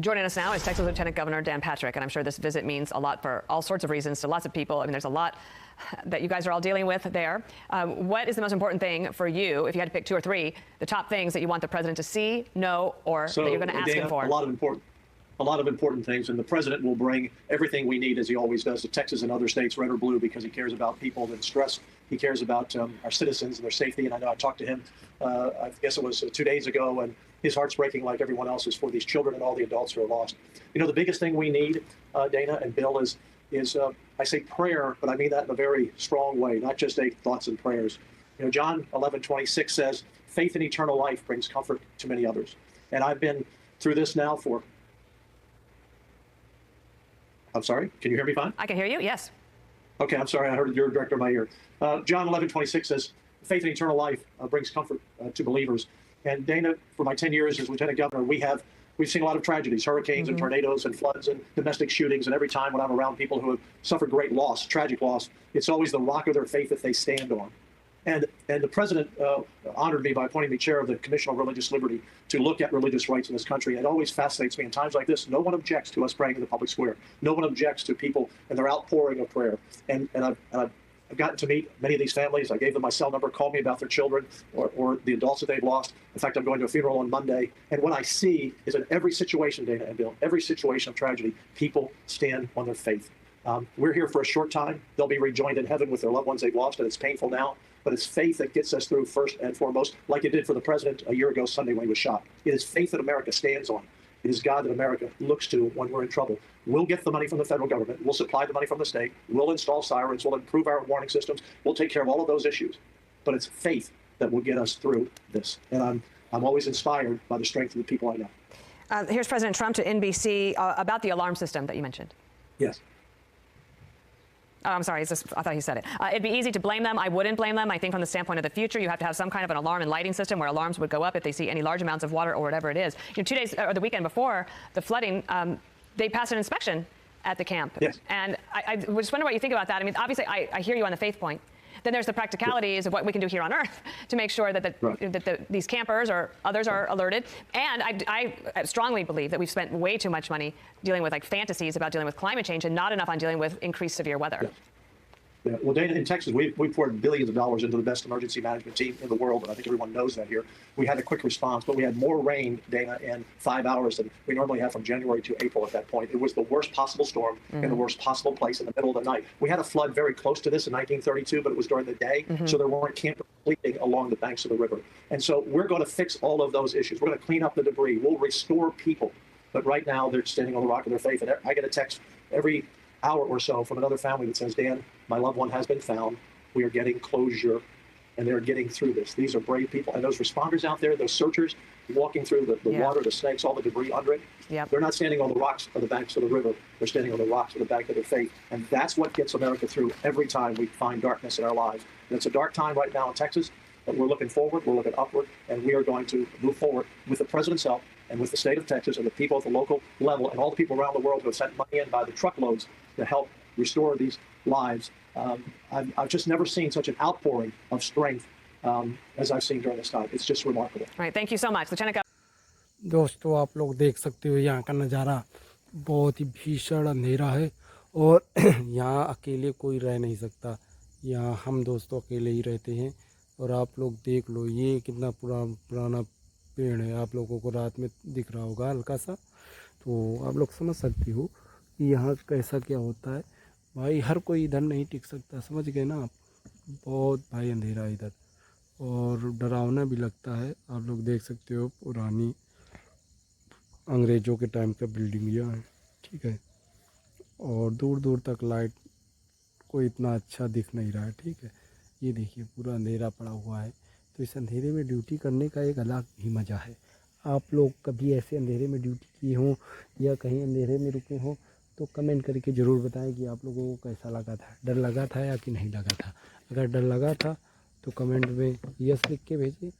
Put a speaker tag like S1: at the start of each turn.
S1: Joining us now is Texas Lieutenant Governor Dan Patrick, and I'm sure this visit means a lot for all sorts of reasons to lots of people. I mean, there's a lot that you guys are all dealing with there. What is the most important thing for you, if you had to pick two or three, the top things that you want the president to see, know, or that you're going to ask him for?
S2: A lot of important things, and the president will bring everything we need, as he always does, to Texas and other states, red or blue, because he cares about people and stress. He cares about our citizens and their safety. And I know I talked to him, I guess it was 2 days ago, and his heart's breaking like everyone else's for these children and all the adults who are lost. You know, the biggest thing we need, Dana and Bill, is I say prayer, but I mean that in a very strong way, not just thoughts and prayers. You know, John 11:26 says, faith in eternal life brings comfort to many others. And I've been through this now for, I'm sorry, can you hear me fine?
S1: I can hear you, yes.
S2: Okay, I'm sorry, I heard your director in my ear. John 11:26 says, faith in eternal life brings comfort to believers. And Dana, for my 10 years as Lieutenant Governor, we've seen a lot of tragedies, hurricanes and tornadoes and floods and domestic shootings. And every time when I'm around people who have suffered great loss, tragic loss, it's always the rock of their faith that they stand on. And the president honored me by appointing me chair of the Commission on Religious Liberty to look at religious rights in this country. It always fascinates me in times like this. No one objects to us praying in the public square. No one objects to people and their outpouring of prayer. And I've gotten to meet many of these families. I gave them my cell number, called me about their children or the adults that they've lost. In fact, I'm going to a funeral on Monday. And what I see is in every situation, Dana and Bill, every situation of tragedy, people stand on their faith. We're here for a short time. They'll be rejoined in heaven with their loved ones they've lost, and it's painful now. But it's faith that gets us through first and foremost, like it did for the president a year ago Sunday when he was shot. It is faith that America stands on. It is God that America looks to when we're in trouble. We'll get the money from the federal government. We'll supply the money from the state. We'll install sirens. We'll improve our warning systems. We'll take care of all of those issues. But it's faith that will get us through this. And I'm always inspired by the strength of the people I know.
S1: Here's President Trump to NBC about the alarm system that you mentioned.
S2: Yes.
S1: Oh, I'm sorry. I thought he said it. It'd be easy to blame them. I wouldn't blame them. I think from the standpoint of the future, you have to have some kind of an alarm and lighting system where alarms would go up if they see any large amounts of water or whatever it is. You know, 2 days or the weekend before the flooding, they passed an inspection at the camp.
S2: Yes.
S1: And I just wonder what you think about that. I mean, obviously, I hear you on the faith point. Then there's the practicalities of what we can do here on Earth to make sure that these campers or others are alerted. And I strongly believe that we've spent way too much money dealing with like fantasies about dealing with climate change and not enough on dealing with increased severe weather.
S2: Yeah. Yeah. Well, Dana, in Texas, we poured billions of dollars into the best emergency management team in the world, and I think everyone knows that here. We had a quick response, but we had more rain, Dana, in 5 hours than we normally have from January to April at that point. It was the worst possible storm in the worst possible place in the middle of the night. We had a flood very close to this in 1932, but it was during the day, so there weren't campers sleeping along the banks of the river. And so we're going to fix all of those issues. We're going to clean up the debris. We'll restore people. But right now, they're standing on the rock of their faith. And I get a text every hour or so from another family that says, Dan, my loved one has been found. We are getting closure, and they're getting through this. These are brave people. And those responders out there, those searchers walking through the water, the snakes, all the debris under it, they're not standing on the rocks of the banks of the river. They're standing on the rocks of the bank of their faith. And that's what gets America through every time we find darkness in our lives. And it's a dark time right now in Texas, but we're looking forward, we're looking upward, and we are going to move forward with the president's help and with the state of Texas and the people at the local level and all the people around the world who have sent money in by the truckloads to help restore these lives. I've just never seen such an outpouring of strength as I've seen during this time. It's just remarkable.
S1: Right. Thank you so much, Lieutenant Gov.
S3: दोस्तों, आप लोग देख सकते हो यहाँ का नज़ारा बहुत ही भीषण अंधेरा है और यहाँ अकेले कोई रह नहीं सकता। यहाँ हम दोस्तों अकेले ही रहते हैं और आप लोग देख लो ये कितना पुराना पेड़ है। आप लोगों को रात में दिख रहा होगा हल्का सा, तो आप लोग समझ सकते हो कि यहाँ कैसा क्या होता है। भाई हर कोई इधर नहीं टिक सकता, समझ गए ना आप। बहुत भाई अंधेरा इधर और डरावना भी लगता है। आप लोग देख सकते हो पुरानी अंग्रेज़ों के टाइम का बिल्डिंग यह है, ठीक है। और दूर दूर तक लाइट कोई इतना अच्छा दिख नहीं रहा है, ठीक है। ये देखिए पूरा अंधेरा पड़ा हुआ है, तो इस अंधेरे में ड्यूटी करने का एक अलग ही मज़ा है। आप लोग कभी ऐसे अंधेरे में ड्यूटी किए हों या कहीं अंधेरे में रुके हों तो कमेंट करके ज़रूर बताएं कि आप लोगों को कैसा लगा था, डर लगा था या कि नहीं लगा था। अगर डर लगा था तो कमेंट में यस लिख के भेजें।